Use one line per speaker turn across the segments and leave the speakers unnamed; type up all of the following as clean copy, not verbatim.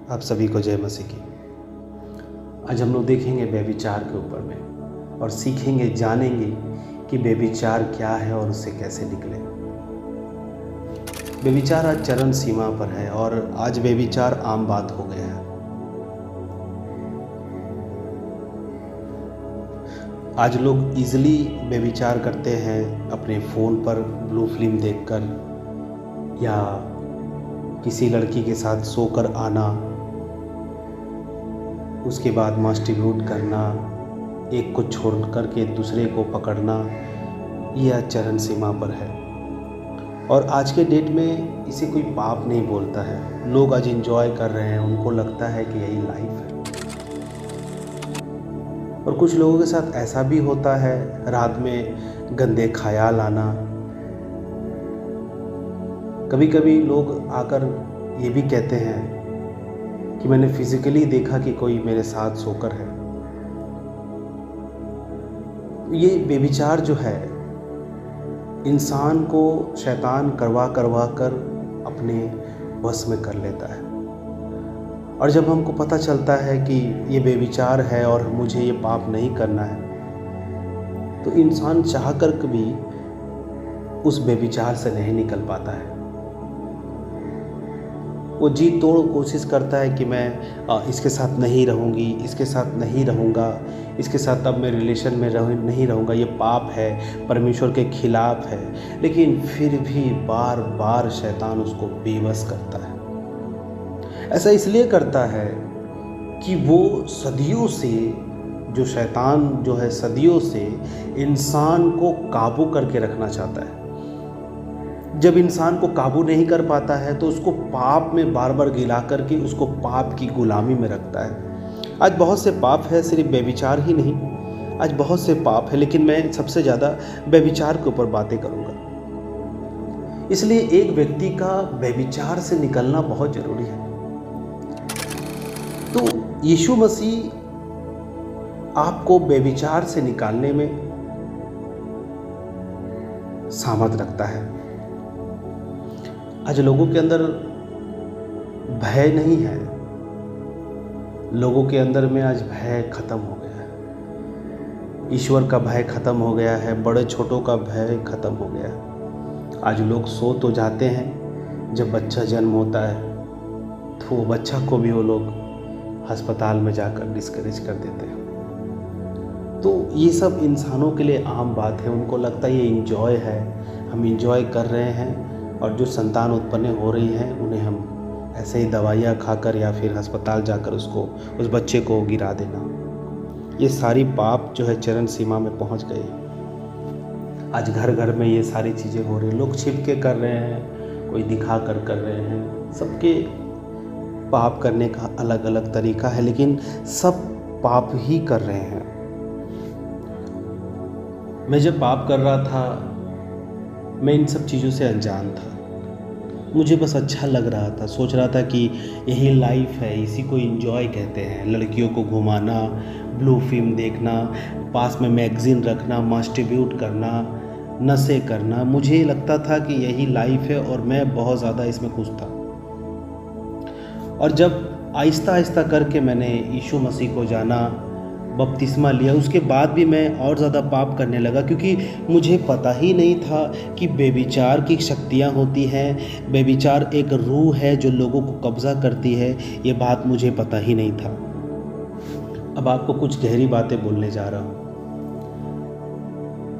आप सभी को जय मसीह की। आज हम लोग देखेंगे व्यभिचार के ऊपर में और सीखेंगे, जानेंगे कि व्यभिचार क्या है और उससे कैसे निकले। व्यभिचार आज चरम सीमा पर है और आज व्यभिचार आम बात हो गया है। आज लोग इजीली व्यभिचार करते हैं अपने फ़ोन पर ब्लू फिल्म देखकर, या किसी लड़की के साथ सोकर आना, उसके बाद मास्टरबेट करना, एक को छोड़ करके दूसरे को पकड़ना, यह चरम सीमा पर है। और आज के डेट में इसे कोई पाप नहीं बोलता है। लोग आज एंजॉय कर रहे हैं, उनको लगता है कि यही लाइफ है। और कुछ लोगों के साथ ऐसा भी होता है, रात में गंदे ख्याल आना। कभी कभी लोग आकर ये भी कहते हैं कि मैंने फिजिकली देखा कि कोई मेरे साथ सोकर है। ये व्यभिचार जो है, इंसान को शैतान करवा कर अपने वश में कर लेता है। और जब हमको पता चलता है कि ये व्यभिचार है और मुझे ये पाप नहीं करना है, तो इंसान चाह कर भी उस व्यभिचार से नहीं निकल पाता है। वो जी तोड़ कोशिश करता है कि मैं इसके साथ नहीं रहूँगी, इसके साथ नहीं रहूँगा, इसके साथ अब मैं रिलेशन में नहीं रहूँगा, ये पाप है, परमेश्वर के खिलाफ है। लेकिन फिर भी बार बार शैतान उसको बेबस करता है। ऐसा इसलिए करता है कि वो सदियों से, जो शैतान जो है सदियों से इंसान को काबू करके रखना चाहता है। जब इंसान को काबू नहीं कर पाता है तो उसको पाप में बार बार गिला करके उसको पाप की गुलामी में रखता है। आज बहुत से पाप है, सिर्फ व्यभिचार ही नहीं, आज बहुत से पाप है, लेकिन मैं सबसे ज़्यादा व्यभिचार के ऊपर बातें करूँगा। इसलिए एक व्यक्ति का व्यभिचार से निकलना बहुत ज़रूरी है। तो यीशु मसीह आपको व्यभिचार से निकालने में सामर्थ रखता है। आज लोगों के अंदर भय नहीं है, लोगों के अंदर में आज भय खत्म हो गया है। ईश्वर का भय खत्म हो गया है, बड़े छोटों का भय खत्म हो गया है। आज लोग सो तो जाते हैं, जब बच्चा जन्म होता है तो वो बच्चा को भी वो लोग अस्पताल में जाकर डिस्करेज कर देते हैं। तो ये सब इंसानों के लिए आम बात है। उनको लगता है ये इंजॉय है, हम इंजॉय कर रहे हैं, और जो संतान उत्पन्न हो रही हैं उन्हें हम ऐसे ही दवाइयाँ खाकर या फिर अस्पताल जाकर उस बच्चे को गिरा देना। ये सारी पाप जो है चरम सीमा में पहुंच गए। आज घर घर में ये सारी चीज़ें हो रही हैं। लोग छिप के कर रहे हैं, कोई दिखा कर रहे हैं। सबके पाप करने का अलग अलग तरीका है, लेकिन सब पाप ही कर रहे हैं। मैं जब पाप कर रहा था, मैं इन सब चीज़ों से अनजान था। मुझे बस अच्छा लग रहा था, सोच रहा था कि यही लाइफ है, इसी को एंजॉय कहते हैं। लड़कियों को घुमाना, ब्लू फिल्म देखना, पास में मैगज़ीन रखना, मास्टरबेट करना, नशे करना, मुझे लगता था कि यही लाइफ है और मैं बहुत ज़्यादा इसमें खुश था। और जब आहिस्ता आहिस्ता करके मैंने यीशु मसीह को जाना, बपतिस्मा लिया, उसके बाद भी मैं और ज़्यादा पाप करने लगा, क्योंकि मुझे पता ही नहीं था कि व्यभिचार की शक्तियाँ होती हैं। व्यभिचार एक रूह है जो लोगों को कब्ज़ा करती है, ये बात मुझे पता ही नहीं था। अब आपको कुछ गहरी बातें बोलने जा रहा हूँ।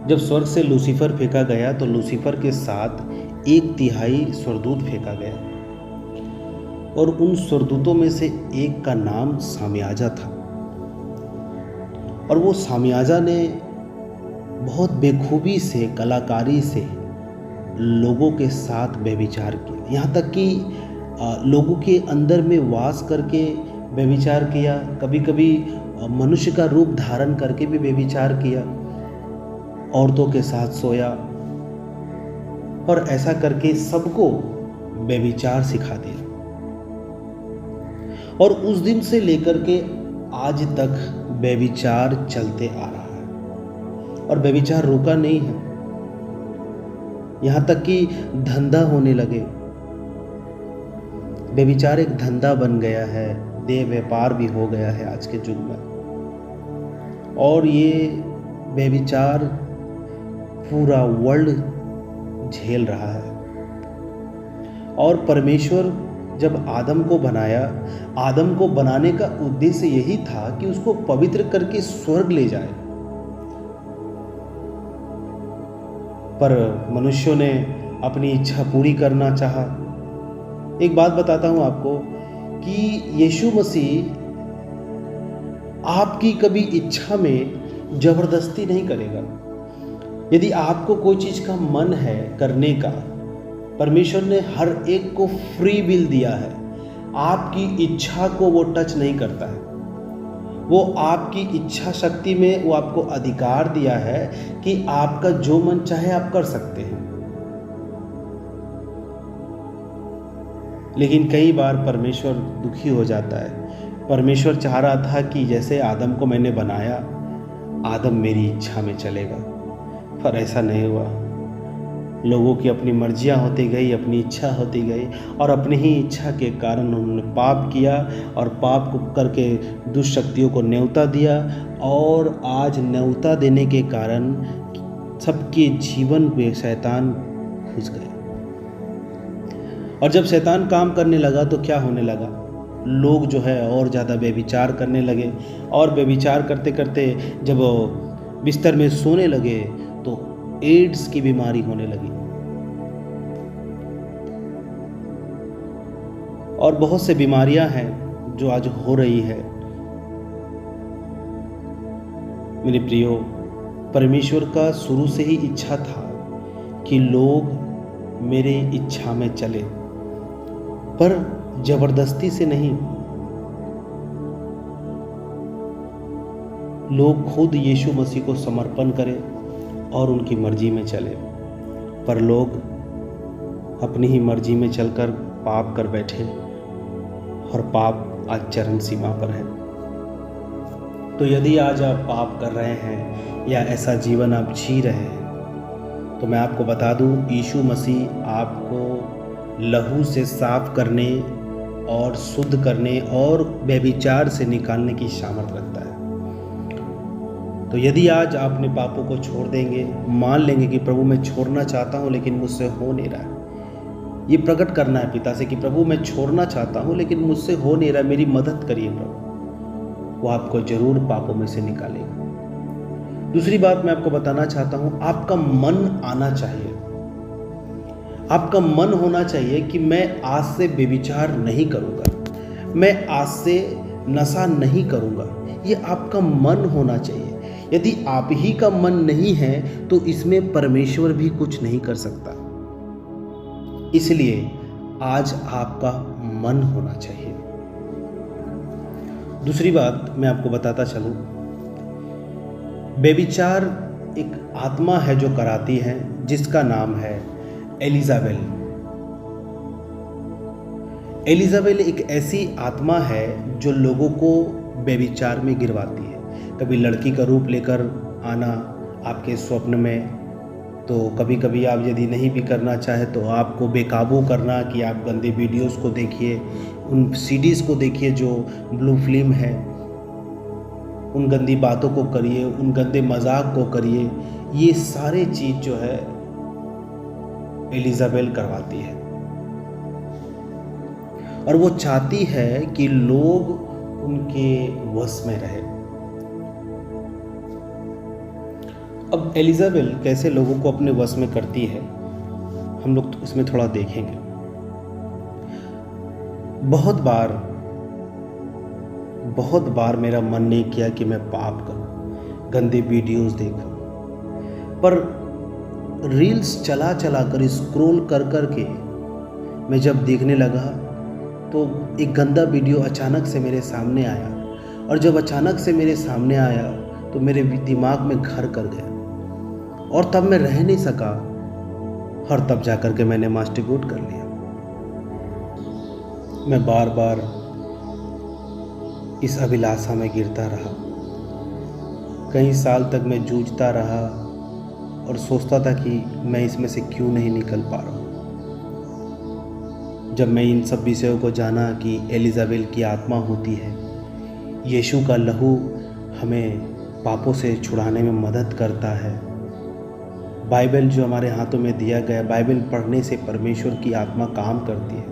जब स्वर्ग से लूसीफर फेंका गया तो लूसीफर के साथ 1/3 स्वर्गदूत फेंका गया, और उन स्वर्गदूतों में से एक का नाम साम्याजा था। और वो साम्याजा ने बहुत बेखूबी से, कलाकारी से लोगों के साथ व्यभिचार किया। यहाँ तक कि लोगों के अंदर में वास करके व्यभिचार किया। कभी कभी मनुष्य का रूप धारण करके भी व्यभिचार किया, औरतों के साथ सोया, और ऐसा करके सबको व्यभिचार सिखा दिया। और उस दिन से लेकर के आज तक व्यभिचार चलते आ रहा है, और व्यभिचार रुका नहीं है। यहाँ तक कि धंधा होने लगे। व्यभिचार एक धंधा बन गया है, देह व्यापार भी हो गया है आज के युग में। और ये व्यभिचार पूरा वर्ल्ड झेल रहा है। और परमेश्वर जब आदम को बनाया, आदम को बनाने का उद्देश्य यही था कि उसको पवित्र करके स्वर्ग ले जाए। पर मनुष्यों ने अपनी इच्छा पूरी करना चाहा। एक बात बताता हूं आपको कि यीशु मसीह आपकी कभी इच्छा में जबरदस्ती नहीं करेगा। यदि आपको कोई चीज़ का मन है करने का, परमेश्वर ने हर एक को फ्री विल दिया है। आपकी इच्छा को वो टच नहीं करता है। वो आपकी इच्छा शक्ति में वो आपको अधिकार दिया है कि आपका जो मन चाहे आप कर सकते हैं। लेकिन कई बार परमेश्वर दुखी हो जाता है। परमेश्वर चाह रहा था कि जैसे आदम को मैंने बनाया, आदम मेरी इच्छा में चलेगा, पर ऐसा नहीं हुआ। लोगों की अपनी मर्जियां होती गई, अपनी इच्छा होती गई, और अपनी ही इच्छा के कारण उन्होंने पाप किया, और पाप को करके दुष्ट शक्तियों को न्योता दिया। और आज न्योता देने के कारण सबके जीवन में शैतान घुस गए। और जब शैतान काम करने लगा तो क्या होने लगा? लोग जो है और ज़्यादा व्यभिचार करने लगे, और व्यभिचार करते करते जब बिस्तर में सोने लगे तो एड्स की बीमारी होने लगी। और बहुत से बीमारियां हैं जो आज हो रही है। मेरे प्रियो, परमेश्वर का शुरू से ही इच्छा था कि लोग मेरे इच्छा में चले, पर जबरदस्ती से नहीं। लोग खुद यीशु मसीह को समर्पण करें और उनकी मर्जी में चले, पर लोग अपनी ही मर्जी में चलकर पाप कर बैठे, और पाप आज चरम सीमा पर है। तो यदि आज आप पाप कर रहे हैं या ऐसा जीवन आप जी रहे हैं, तो मैं आपको बता दूं, यीशु मसीह आपको लहू से साफ करने और शुद्ध करने और व्यभिचार से निकालने की सामर्थ रखता है। तो यदि आज आप अपने पापों को छोड़ देंगे, मान लेंगे कि प्रभु मैं छोड़ना चाहता हूँ लेकिन मुझसे हो नहीं रहा है, ये प्रकट करना है पिता से कि प्रभु मैं छोड़ना चाहता हूँ लेकिन मुझसे हो नहीं रहा, मेरी मदद करिए प्रभु, वो आपको जरूर पापों में से निकालेगा। दूसरी बात मैं आपको बताना चाहता हूँ, आपका मन आना चाहिए। आपका मन होना चाहिए कि मैं आज से व्यभिचार नहीं करूँगा, मैं आज से नशा नहीं करूँगा। ये आपका मन होना चाहिए। यदि आप ही का मन नहीं है तो इसमें परमेश्वर भी कुछ नहीं कर सकता। इसलिए आज आपका मन होना चाहिए। दूसरी बात मैं आपको बताता चलूं, व्यभिचार एक आत्मा है जो कराती है, जिसका नाम है एलिजाबेल। एलिजाबेल एक ऐसी आत्मा है जो लोगों को व्यभिचार में गिरवाती है। कभी लड़की का रूप लेकर आना आपके स्वप्न में, तो कभी कभी आप यदि नहीं भी करना चाहे तो आपको बेकाबू करना कि आप गंदे वीडियोस को देखिए, उन सीडीज़ को देखिए जो ब्लू फिल्म है, उन गंदी बातों को करिए, उन गंदे मजाक को करिए। ये सारे चीज़ जो है एलिजाबेल करवाती है, और वो चाहती है कि लोग उनके वश में रहे। अब एलिजाबेल कैसे लोगों को अपने वश में करती है, हम लोग तो इसमें थोड़ा देखेंगे। बहुत बार मेरा मन नहीं किया कि मैं पाप करूं, गंदे वीडियोस देखूं, पर रील्स चला कर स्क्रॉल कर के मैं जब देखने लगा तो एक गंदा वीडियो अचानक से मेरे सामने आया, और जब अचानक से मेरे सामने आया तो मेरे दिमाग में घर कर गया, और तब मैं रह नहीं सका, और तब जाकर के मैंने मास्टरबेट कर लिया। मैं बार बार इस अभिलाषा में गिरता रहा, कई साल तक मैं जूझता रहा और सोचता था कि मैं इसमें से क्यों नहीं निकल पा रहा हूँ। जब मैं इन सब विषयों को जाना कि एलिजाबेल की आत्मा होती है, यीशु का लहू हमें पापों से छुड़ाने में मदद करता है, बाइबल जो हमारे हाथों में दिया गया, बाइबल पढ़ने से परमेश्वर की आत्मा काम करती है,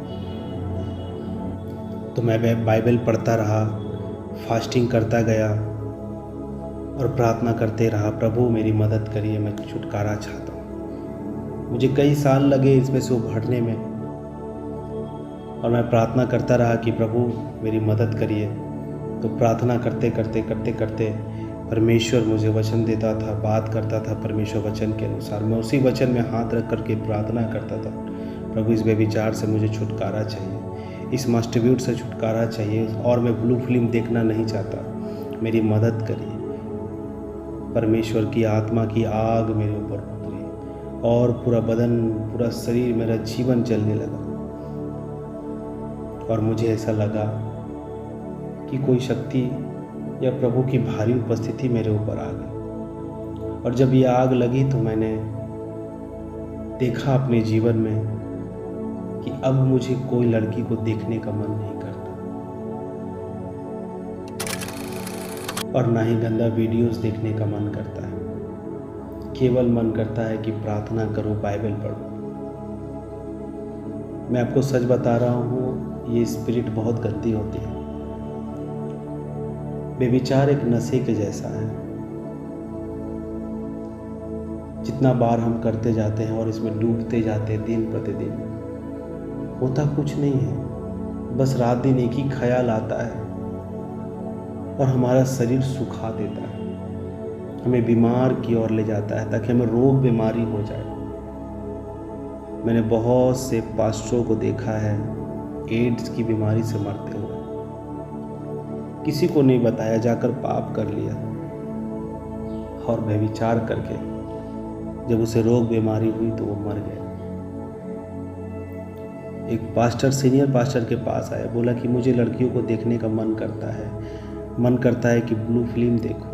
तो मैं बाइबल पढ़ता रहा, फास्टिंग करता गया और प्रार्थना करते रहा, प्रभु मेरी मदद करिए, मैं छुटकारा चाहता हूँ। मुझे कई साल लगे इसमें से उभरने में, और मैं प्रार्थना करता रहा कि प्रभु मेरी मदद करिए। तो प्रार्थना करते करते करते करते परमेश्वर मुझे वचन देता था, बात करता था परमेश्वर वचन के अनुसार। मैं उसी वचन में हाथ रख करके प्रार्थना करता था, प्रभु इस व्यभिचार से मुझे छुटकारा चाहिए, इस मास्टरब्यूट से छुटकारा चाहिए, और मैं ब्लू फिल्म देखना नहीं चाहता, मेरी मदद करिए। परमेश्वर की आत्मा की आग मेरे ऊपर उतरी और पूरा बदन, पूरा शरीर, मेरा जीवन जलने लगा, और मुझे ऐसा लगा कि कोई शक्ति या प्रभु की भारी उपस्थिति मेरे ऊपर आ गई। और जब ये आग लगी तो मैंने देखा अपने जीवन में कि अब मुझे कोई लड़की को देखने का मन नहीं करता, और ना ही गंदा वीडियोस देखने का मन करता है। केवल मन करता है कि प्रार्थना करूं, बाइबल पढूं। मैं आपको सच बता रहा हूँ, ये स्पिरिट बहुत गंदी होती है। व्यभिचार एक नशे के जैसा है। जितना बार हम करते जाते हैं और इसमें डूबते जाते हैं दिन प्रतिदिन, होता कुछ नहीं है, बस रात दिन एक ही ख्याल आता है और हमारा शरीर सुखा देता है, हमें बीमार की ओर ले जाता है ताकि हमें रोग बीमारी हो जाए। मैंने बहुत से पास्टरों को देखा है एड्स की बीमारी से मरते हुए, किसी को नहीं बताया, जाकर पाप कर लिया और व्यभिचार करके जब उसे रोग बीमारी हुई तो वो मर गया। एक पास्टर सीनियर पास्टर के पास आया, बोला कि मुझे लड़कियों को देखने का मन करता है कि ब्लू फिल्म देखूं।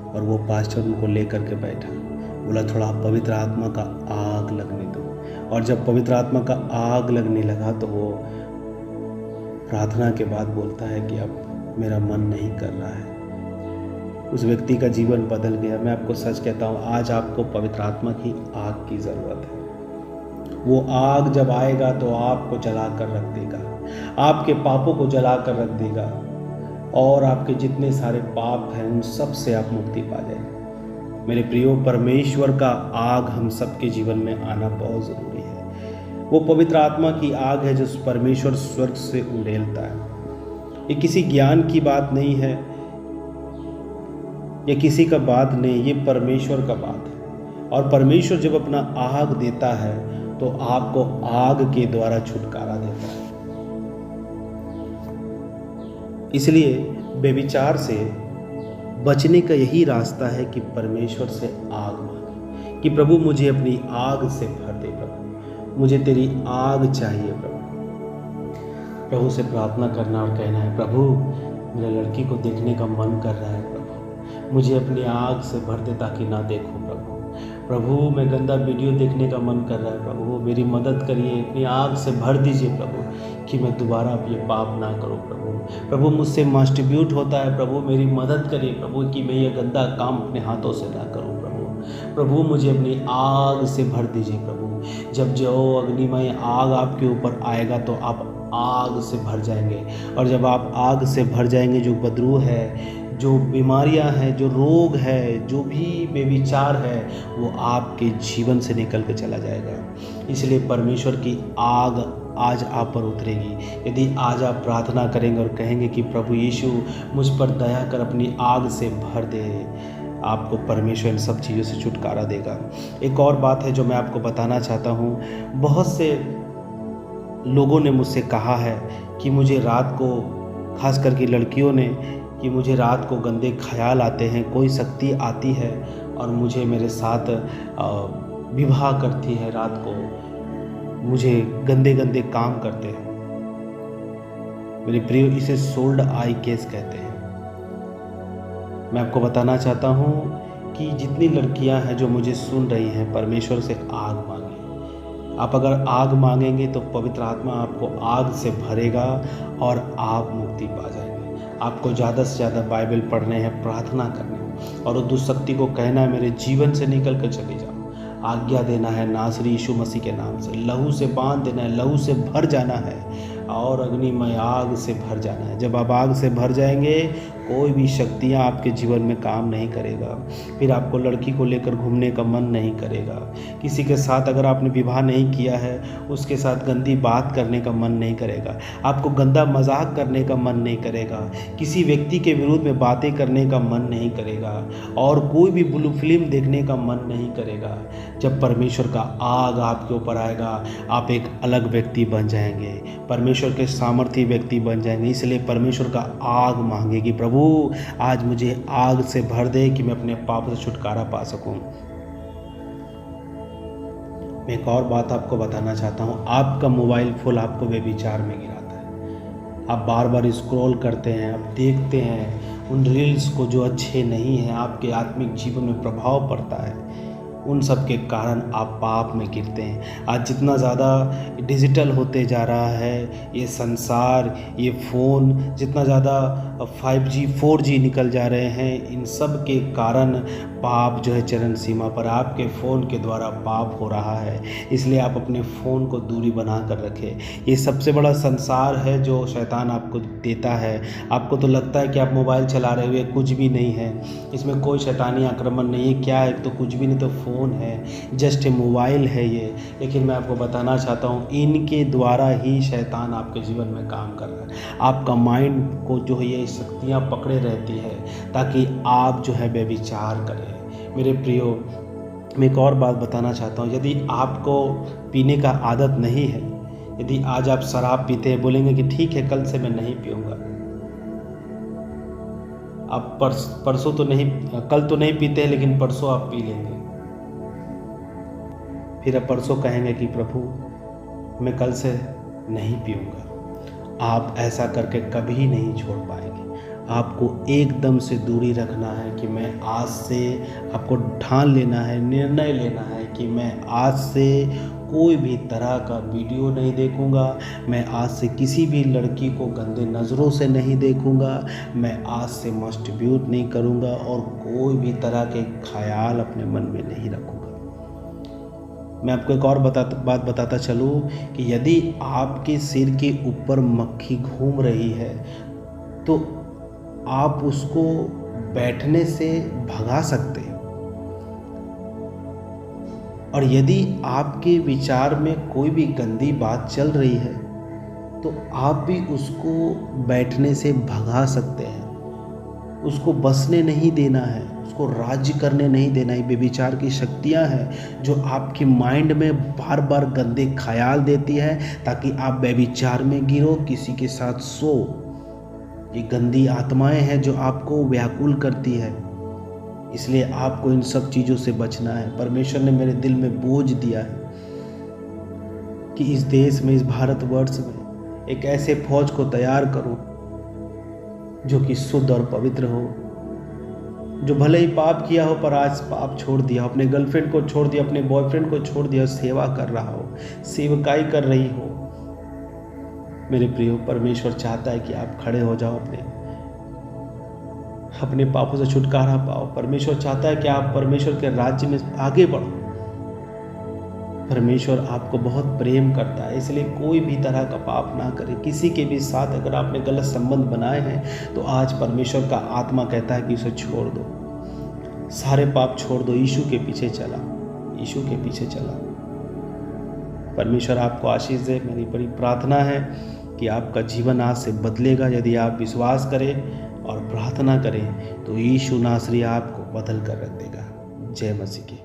और वो पास्टर उनको लेकर के बैठा, बोला थोड़ा पवित्र आत्मा का आग लगने दो। और जब पवित्र आत्मा का आग लगने लगा तो वो प्रार्थना के बाद बोलता है कि अब मेरा मन नहीं कर रहा है। उस व्यक्ति का जीवन बदल गया। मैं आपको सच कहता हूँ, आज आपको पवित्र आत्मा की आग की ज़रूरत है। वो आग जब आएगा तो आपको जला कर रख देगा, आपके पापों को जला कर रख देगा, और आपके जितने सारे पाप हैं उन सब से आप मुक्ति पा जाएंगे। मेरे प्रियो, परमेश्वर का आग हम सबके जीवन में आना बहुत ज़रूरी है। वो पवित्र आत्मा की आग है जो परमेश्वर स्वर्ग से उड़ेलता है। ये किसी ज्ञान की बात नहीं है या किसी का बात नहीं, ये परमेश्वर का बात है। और परमेश्वर जब अपना आग देता है तो आपको आग के द्वारा छुटकारा देता है। इसलिए व्यभिचार से बचने का यही रास्ता है कि परमेश्वर से आग मांगे कि प्रभु मुझे अपनी आग से भर दे, प्रभु मुझे तेरी आग चाहिए। प्रभु से प्रार्थना करना और कहना है, प्रभु मेरे लड़की को देखने का मन कर रहा है, प्रभु मुझे अपनी आग से भर दे ताकि ना देखूं। प्रभु मैं गंदा वीडियो देखने का मन कर रहा है, प्रभु मेरी मदद करिए, अपनी आग से भर दीजिए प्रभु कि मैं दोबारा अब ये पाप ना करूं। प्रभु मुझसे मास्टरब्यूट होता है, प्रभु मेरी मदद करिए प्रभु कि मैं ये गंदा काम अपने हाथों से ना करूं। प्रभु मुझे अपनी आग से भर दीजिए। प्रभु जब जो अग्निमय आग आपके ऊपर आएगा तो आप आग से भर जाएंगे, और जब आप आग से भर जाएंगे, जो बदबू है, जो बीमारियां हैं, जो रोग है, जो भी बेविचार है, वो आपके जीवन से निकल के चला जाएगा। इसलिए परमेश्वर की आग आज आप पर उतरेगी यदि आज आप प्रार्थना करेंगे और कहेंगे कि प्रभु यीशु मुझ पर दया कर अपनी आग से भर दे। आपको परमेश्वर इन सब चीज़ों से छुटकारा देगा। एक और बात है जो मैं आपको बताना चाहता हूँ, बहुत से लोगों ने मुझसे कहा है कि मुझे रात को, खास करके लड़कियों ने, कि मुझे रात को गंदे ख्याल आते हैं, कोई शक्ति आती है और मुझे मेरे साथ विवाह करती है, रात को मुझे गंदे गंदे काम करते हैं। मेरे प्रिय, इसे सोल्ड आई केस कहते हैं। मैं आपको बताना चाहता हूँ कि जितनी लड़कियां हैं जो मुझे सुन रही हैं, परमेश्वर से आग मांगे, आप अगर आग मांगेंगे तो पवित्र आत्मा आपको आग से भरेगा और आप मुक्ति पा जाएंगे। आपको ज़्यादा से ज़्यादा बाइबल पढ़ने हैं, प्रार्थना करनी है और उस दुष्शक्ति को कहना है मेरे जीवन से निकल कर चले जाओ। आज्ञा देना है नासरी यीशु मसीह के नाम से, लहू से बांध देना है, लहू से भर जाना है और अग्निमय आग से भर जाना है। जब आप आग से भर जाएंगे कोई भी शक्तियाँ आपके जीवन में काम नहीं करेगा। फिर आपको लड़की को लेकर घूमने का मन नहीं करेगा। किसी के साथ अगर आपने विवाह नहीं किया है उसके साथ गंदी बात करने का मन नहीं करेगा। आपको गंदा मजाक करने का मन नहीं करेगा। किसी व्यक्ति के विरुद्ध में बातें करने का मन नहीं करेगा और कोई भी ब्लू फिल्म देखने का मन नहीं करेगा। जब परमेश्वर का आग आपके ऊपर आएगा आप एक अलग व्यक्ति बन जाएंगे, परमेश्वर के सामर्थी व्यक्ति बन जाएंगे। इसलिए परमेश्वर का आग मांगे कि प्रभु आज मुझे आग से भर दे कि मैं अपने पाप से छुटकारा पा सकूं। मैं एक और बात आपको बताना चाहता हूं, आपका मोबाइल फोन आपको व्यभिचार में गिराता है। आप बार बार स्क्रॉल करते हैं, आप देखते हैं उन रील्स को जो अच्छे नहीं हैं, आपके आत्मिक जीवन में प्रभाव पड़ता है। उन सब के कारण आप पाप में गिरते हैं। आज जितना ज़्यादा डिजिटल होते जा रहा है ये संसार, ये फ़ोन जितना ज़्यादा 5G 4G निकल जा रहे हैं, इन सब के कारण पाप जो है चरम सीमा पर आपके फ़ोन के द्वारा पाप हो रहा है। इसलिए आप अपने फ़ोन को दूरी बना कर रखें। ये सबसे बड़ा संसार है जो शैतान आपको देता है। आपको तो लगता है कि आप मोबाइल चला रहे हुए कुछ भी नहीं है, इसमें कोई शैतानी आक्रमण नहीं है, क्या है तो कुछ भी नहीं, तो फ़ोन है, जस्ट मोबाइल है ये। लेकिन मैं आपको बताना चाहता हूँ इनके द्वारा ही शैतान आपके जीवन में काम कर रहा है। आपका माइंड को जो है ये शक्तियाँ पकड़े रहती है ताकि आप जो है व्यभिचार करें। मेरे प्रियो, मैं एक और बात बताना चाहता हूँ, यदि आपको पीने का आदत नहीं है, यदि आज आप शराब पीते हैं, बोलेंगे कि ठीक है कल से मैं नहीं पीऊँगा, आप परसों तो नहीं, कल तो नहीं पीते हैं लेकिन परसों आप पी लेंगे। फिर आप परसों कहेंगे कि प्रभु मैं कल से नहीं पीऊँगा। आप ऐसा करके कभी नहीं छोड़ पाएंगे। आपको एकदम से दूरी रखना है कि मैं आज से, आपको ठान लेना है, निर्णय लेना है कि मैं आज से कोई भी तरह का वीडियो नहीं देखूंगा, मैं आज से किसी भी लड़की को गंदे नज़रों से नहीं देखूंगा, मैं आज से मस्टब्यूट नहीं करूंगा और कोई भी तरह के ख्याल अपने मन में नहीं रखूंगा। मैं आपको एक और बात बताता चलूँ कि यदि आपके सिर के ऊपर मक्खी घूम रही है तो आप उसको बैठने से भगा सकते हैं, और यदि आपके विचार में कोई भी गंदी बात चल रही है तो आप भी उसको बैठने से भगा सकते हैं। उसको बसने नहीं देना है, उसको राज्य करने नहीं देना है। व्यभिचार की शक्तियां हैं जो आपके माइंड में बार बार गंदे ख्याल देती है ताकि आप व्यभिचार में गिरो, किसी के साथ सो। ये गंदी आत्माएं हैं जो आपको व्याकुल करती है। इसलिए आपको इन सब चीज़ों से बचना है। परमेश्वर ने मेरे दिल में बोझ दिया है कि इस देश में, इस भारतवर्ष में एक ऐसे फौज को तैयार करो जो कि शुद्ध और पवित्र हो, जो भले ही पाप किया हो पर आज पाप छोड़ दिया, अपने गर्लफ्रेंड को छोड़ दिया, अपने बॉयफ्रेंड को छोड़ दिया, सेवा कर रहा हो, सेवकाई कर रही हो। मेरे प्रियो, परमेश्वर चाहता है कि आप खड़े हो जाओ, अपने पापों से छुटकारा पाओ। परमेश्वर चाहता है कि आप परमेश्वर के राज्य में आगे बढ़ो। परमेश्वर आपको बहुत प्रेम करता है, इसलिए कोई भी तरह का पाप ना करें। किसी के भी साथ अगर आपने गलत संबंध बनाए हैं तो आज परमेश्वर का आत्मा कहता है कि उसे छोड़ दो, सारे पाप छोड़ दो, यीशु के पीछे चला, यीशु के पीछे चला। परमेश्वर आपको आशीष दे। मेरी बड़ी प्रार्थना है कि आपका जीवन आज से बदलेगा। यदि आप विश्वास करें और प्रार्थना करें तो यीशु नासरी आपको बदल कर रख देगा। जय मसीह की।